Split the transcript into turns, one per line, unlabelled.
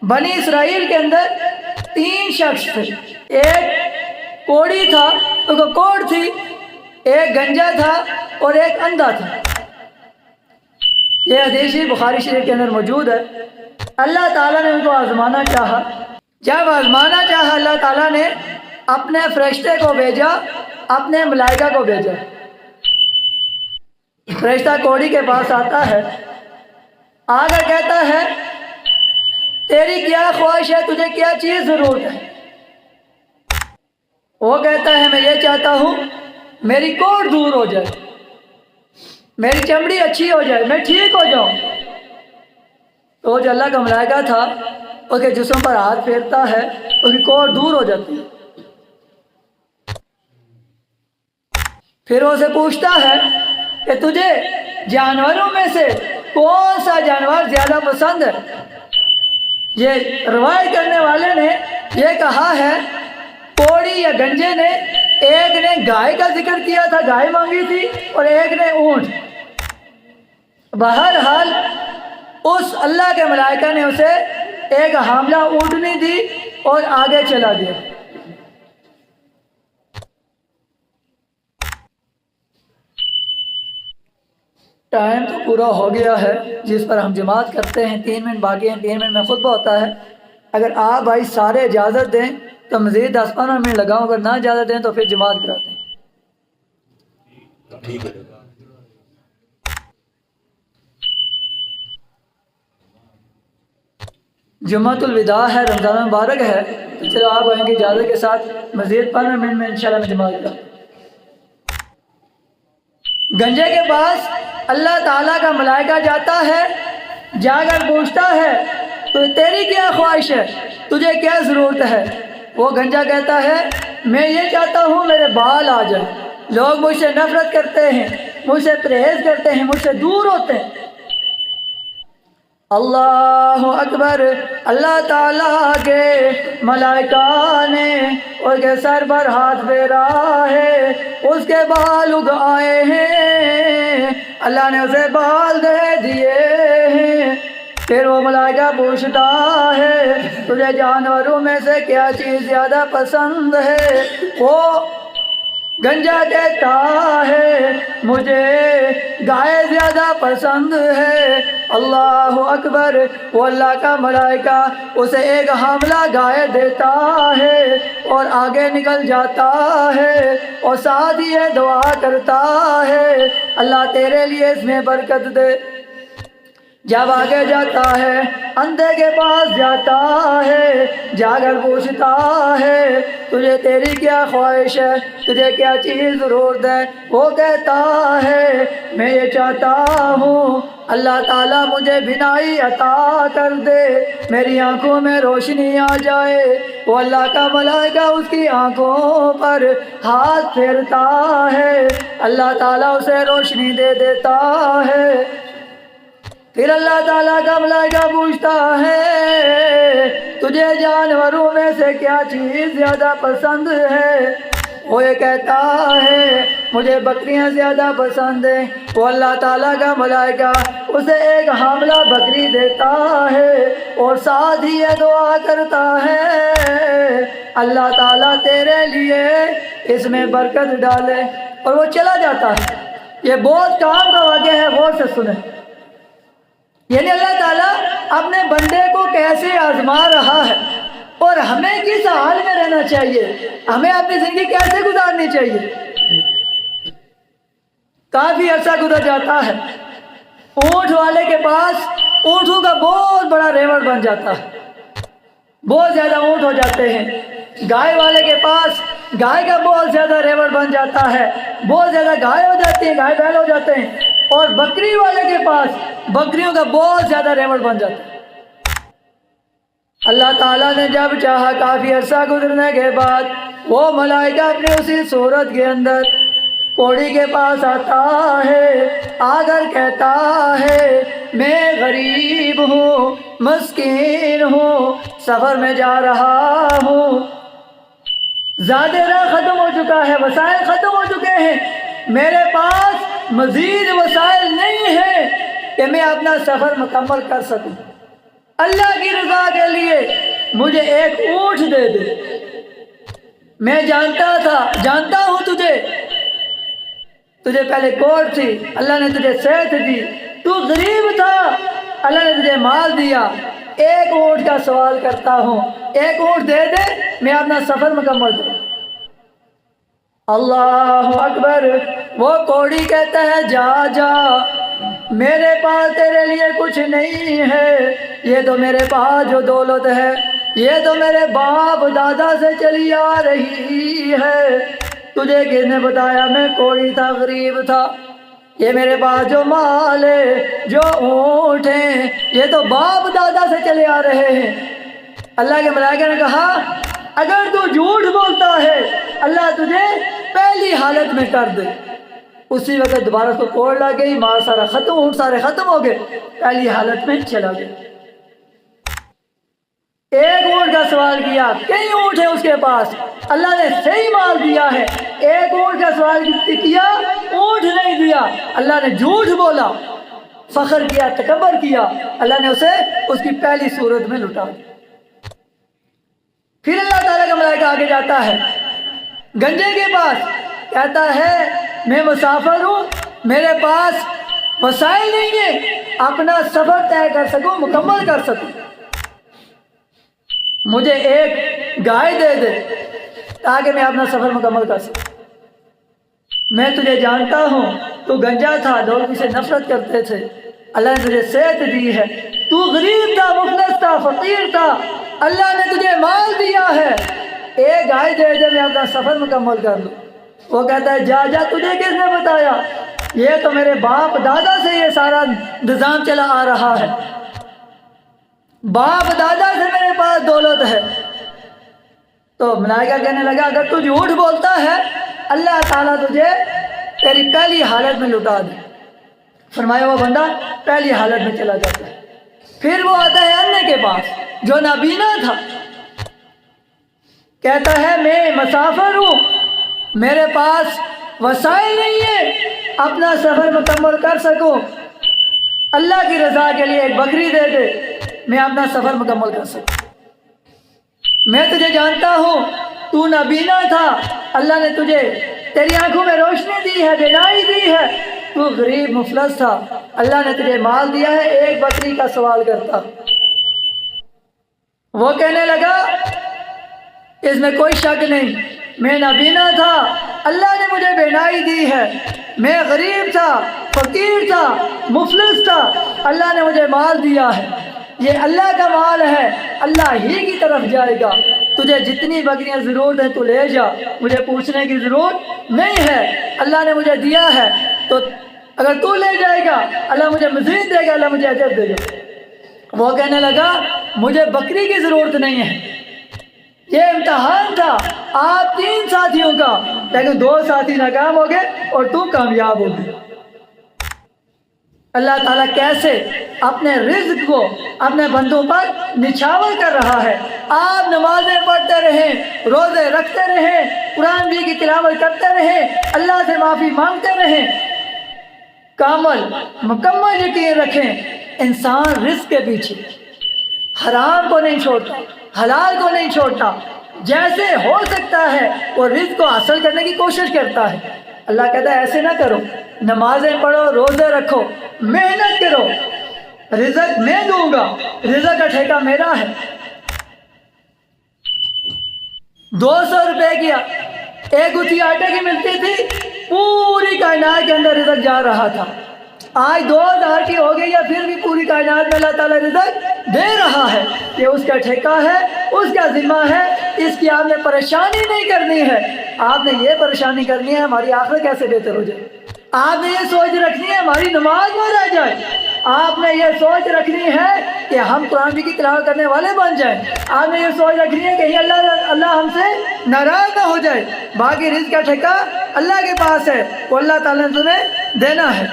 بنی اسرائیل کے اندر 3 شخص تھے، ایک کوڑی تھا، اس کو کوڑ تھی، ایک گنجا تھا اور ایک اندھا تھا۔ یہ حدیث بخاری شریف کے اندر موجود ہے۔ اللہ تعالیٰ نے ان کو آزمانا چاہا۔ جب آزمانا چاہا اللہ تعالیٰ نے اپنے فرشتے کو بھیجا، اپنے ملائکہ کو بھیجا۔ فرشتہ کوڑی کے پاس آتا ہے، آ کر کہتا ہے تیری کیا خواہش ہے، تجھے کیا چیز ضرورت ہے؟ وہ کہتا ہے میں یہ چاہتا ہوں میری کوڑ دور ہو جائے، میری چمڑی اچھی ہو جائے، میں ٹھیک ہو جاؤں۔ تو جو اللہ کا ملائکہ تھا اس کے جسم پر ہاتھ پھیرتا ہے، اس کی کوڑ دور ہو جاتی ہے۔ پھر وہ اسے پوچھتا ہے کہ تجھے جانوروں میں سے کون سا جانور زیادہ پسند ہے؟ یہ روایت کرنے والے نے یہ کہا ہے کوڑی یا گنجے نے، ایک نے گائے کا ذکر کیا تھا، گائے مانگی تھی، اور ایک نے اونٹ۔ بہرحال اس اللہ کے ملائکہ نے اسے ایک حاملہ اونٹنی دی اور آگے چلا دیا۔ ٹائم تو پورا ہو گیا ہے جس پر ہم جماعت کرتے ہیں، 3 منٹ باقی ہیں، 3 منٹ میں خطبہ ہوتا ہے۔ اگر آپ بھائی سارے اجازت دیں تو مزید 10-15 منٹ لگاؤں، اگر نہ اجازت دیں تو پھر جماعت کراتے ہیں۔
ٹھیک ہے۔
جمعۃ الوداع ہے، رمضان مبارک ہے، تو چلو آپ بھائیوں کی اجازت کے ساتھ مزید 15 منٹ میں انشاءاللہ میں جماعت کراتے ہیں۔ گنجے کے پاس اللہ تعالیٰ کا ملائکہ جاتا ہے، جا کر پوچھتا ہے تو تیری کیا خواہش ہے، تجھے کیا ضرورت ہے؟ وہ گنجا کہتا ہے میں یہ چاہتا ہوں میرے بال آ جائیں، لوگ مجھ سے نفرت کرتے ہیں، مجھ سے پرہیز کرتے ہیں، مجھ سے دور ہوتے ہیں۔ اللہ اکبر، اللہ تعالیٰ کے ملائکہ نے اس کے سر پر ہاتھ پھیرا ہے، اس کے بال اگ آئے ہیں، اللہ نے اسے بال دے دیے ہیں۔ پھر وہ ملائکہ پوچھتا ہے تجھے جانوروں میں سے کیا چیز زیادہ پسند ہے؟ وہ گنجا کہتا ہے مجھے گائے زیادہ پسند ہے۔ اللہ اکبر، وہ اللہ کا ملائکہ اسے ایک حاملہ گائے دیتا ہے اور آگے نکل جاتا ہے اور ساتھ ہی یہ دعا کرتا ہے اللہ تیرے لیے اس میں برکت دے۔ جب آگے جاتا ہے اندھے کے پاس جاتا ہے، جا کر پوچھتا ہے تجھے تیری کیا خواہش ہے، تجھے کیا چیز ضرورت ہے؟ وہ کہتا ہے میں یہ چاہتا ہوں اللہ تعالیٰ مجھے بینائی عطا کر دے، میری آنکھوں میں روشنی آ جائے۔ وہ اللہ کا ملائکہ اس کی آنکھوں پر ہاتھ پھیرتا ہے، اللہ تعالیٰ اسے روشنی دے دیتا ہے۔ پھر اللہ تعالیٰ کا ملائکہ پوچھتا ہے تجھے جانوروں میں سے کیا چیز زیادہ پسند ہے؟ وہ یہ کہتا ہے مجھے بکریاں زیادہ پسند ہیں۔ وہ اللہ تعالیٰ کا ملائکہ اسے ایک حاملہ بکری دیتا ہے اور ساتھ ہی یہ دعا کرتا ہے اللہ تعالیٰ تیرے لیے اس میں برکت ڈالے، اور وہ چلا جاتا ہے۔ یہ بہت کام کا واقعہ ہے، غور سے سنیں۔ یعنی اللہ تعالیٰ اپنے بندے کو کیسے آزما رہا ہے اور ہمیں کس حال میں رہنا چاہیے، ہمیں اپنی زندگی کیسے گزارنی چاہیے۔ کافی عرصہ گزر جاتا ہے، اونٹ والے کے پاس اونٹوں کا بہت بڑا ریوڑ بن جاتا ہے، بہت زیادہ اونٹ ہو جاتے ہیں۔ گائے والے کے پاس گائے کا بہت زیادہ ریوڑ بن جاتا ہے، بہت زیادہ گائے ہو جاتی ہیں، گائے بیل ہو جاتے ہیں۔ اور بکری والے کے پاس بکریوں کا بہت زیادہ ریوڑ بن جاتا ہے۔ اللہ تعالیٰ نے جب چاہا کافی عرصہ گزرنے کے بعد وہ ملائکہ اپنی اسی صورت کے اندر کوڑی کے پاس آتا ہے، آ کر کہتا ہے میں غریب ہوں، مسکین ہوں، سفر میں جا رہا ہوں، زیادہ راہ ختم ہو چکا ہے، وسائل ختم ہو چکے ہیں، میرے پاس مزید وسائل نہیں ہیں کہ میں اپنا سفر مکمل کر سکوں۔ اللہ کی رضا کے لیے مجھے ایک اونٹ دے دے، میں جانتا ہوں تجھے پہلے کوٹ تھی، اللہ نے تجھے صحت دی، تو غریب تھا، اللہ نے تجھے مال دیا، ایک اونٹ کا سوال کرتا ہوں، ایک اونٹ دے دے، میں اپنا سفر مکمل کروں۔ اللہ اکبر۔ وہ کوڑی کہتا ہے جا میرے پاس تیرے لیے کچھ نہیں ہے، یہ تو میرے پاس جو دولت ہے یہ تو میرے باپ دادا سے چلی آ رہی ہے، تجھے کس نے بتایا میں کوڑی تھا، غریب تھا؟ یہ میرے پاس جو مال ہے، جو اونٹ ہیں، یہ تو باپ دادا سے چلے آ رہے ہیں۔ اللہ کے ملائکہ نے کہا اگر تو جھوٹ بولتا ہے اللہ تجھے پہلی حالت میں کر دے۔ اسی وقت دوبارہ اس کو کوڑ لگ گئی، مال سارا ختم، اونٹ سارے ختم ہو گئے، پہلی حالت میں چلا گیا۔ ایک اونٹ کا سوال کیا، کئی اونٹ ہے اس کے پاس، اللہ نے صحیح مال دیا ہے، ایک اونٹ کا سوال کیا، اونٹ نہیں دیا، اللہ نے جھوٹ بولا، فخر کیا، تکبر کیا، اللہ نے اسے اس کی پہلی صورت میں لٹا دیا۔ پھر اللہ تعالیٰ کا ملائکہ آگے جاتا ہے گنجے کے پاس، کہتا ہے میں مسافر ہوں، میرے پاس وسائل نہیں ہے اپنا سفر طے کر سکوں، مکمل کر سکوں، مجھے ایک گائے دے دے تاکہ میں اپنا سفر مکمل کر سکوں۔ میں تجھے جانتا ہوں تو گنجا تھا، لوگ اسے نفرت کرتے تھے، اللہ نے تجھے صحت دی ہے، تو غریب تھا، مفلس تھا، فقیر تھا، اللہ نے تجھے مال دیا ہے، ایک گائے دے دے میں اپنا سفر مکمل کر لوں۔ وہ کہتا ہے جا تجھے کس نے بتایا؟ یہ تو میرے باپ دادا سے یہ سارا نظام چلا آ رہا ہے، باپ دادا سے میرے پاس دولت ہے۔ تو ملائکہ کہنے لگا اگر تو جھوٹ بولتا ہے اللہ تعالیٰ تجھے تیری پہلی حالت میں لٹا دے۔ فرمایا وہ بندہ پہلی حالت میں چلا جاتا ہے۔ پھر وہ آتا ہے انے کے پاس جو نابینا تھا، کہتا ہے میں مسافر ہوں، میرے پاس وسائل نہیں ہے اپنا سفر مکمل کر سکوں، اللہ کی رضا کے لیے ایک بکری دے دے میں اپنا سفر مکمل کر سکوں۔ میں تجھے جانتا ہوں تو نابینا تھا، اللہ نے تجھے تیری آنکھوں میں روشنی دی ہے، بینائی دی ہے، تو غریب مفلس تھا، اللہ نے تجھے مال دیا ہے، ایک بکری کا سوال کرتا۔ وہ کہنے لگا اس میں کوئی شک نہیں، میں نابینا تھا، اللہ نے مجھے بینائی دی ہے، میں غریب تھا، فقیر تھا، مفلس تھا، اللہ نے مجھے مال دیا ہے، یہ اللہ کا مال ہے، اللہ ہی کی طرف جائے گا، تجھے جتنی بکریاں ضرورت ہے تو لے جا، مجھے پوچھنے کی ضرورت نہیں ہے، اللہ نے مجھے دیا ہے، تو اگر تو لے جائے گا اللہ مجھے مزید دے گا، اللہ مجھے اجر دے گا۔ وہ کہنے لگا مجھے بکری کی ضرورت نہیں ہے، یہ امتحان تھا آپ 3 ساتھیوں کا، لیکن 2 ساتھی ناکام ہو گئے اور تو کامیاب ہو گئے۔ اللہ تعالیٰ کیسے اپنے رزق کو اپنے بندوں پر نچھاور کر رہا ہے۔ آپ نمازیں پڑھتے رہیں، روزے رکھتے رہیں، قرآن بھی کی تلاوت کرتے رہیں، اللہ سے معافی مانگتے رہیں، مکمل یقین رکھیں انسان رزق کے پیچھے حرام کو نہیں چھوڑتا، حلال کو نہیں چھوڑتا، جیسے ہو سکتا ہے وہ رزق کو حاصل کرنے کی کوشش کرتا ہے۔ اللہ کہتا ہے ایسے نہ کرو، نمازیں پڑھو، روزے رکھو، محنت کرو، رزق میں دوں گا، رزق کا ٹھیکہ میرا ہے۔ 200 روپے کی ایک گتھی آٹے کی ملتی تھی، پوری کائنات کے اندر رزق جا رہا تھا۔ آج 2000 کی ہو گئی ہے، پھر بھی پوری کائنات میں اللہ تعالیٰ رزق دے رہا ہے، یہ اس کا ٹھیکہ ہے، اس کا ذمہ ہے، اس کی آپ نے پریشانی نہیں کرنی ہے، آپ نے یہ پریشانی کرنی ہے ہماری آخرت کیسے بہتر ہو جائے، آپ نے یہ سوچ رکھنی ہے ہماری نماز نہ رہ جائے، آپ نے یہ سوچ رکھنی ہے کہ ہم قرآن کی تلاوت کرنے والے بن جائیں، آپ نے یہ سوچ رکھنی ہے کہ اللہ ہم سے ناراض نہ ہو جائے۔ باقی رزق کا ٹھیکہ اللہ کے پاس ہے، وہ اللہ تعالیٰ نے تمہیں دینا ہے۔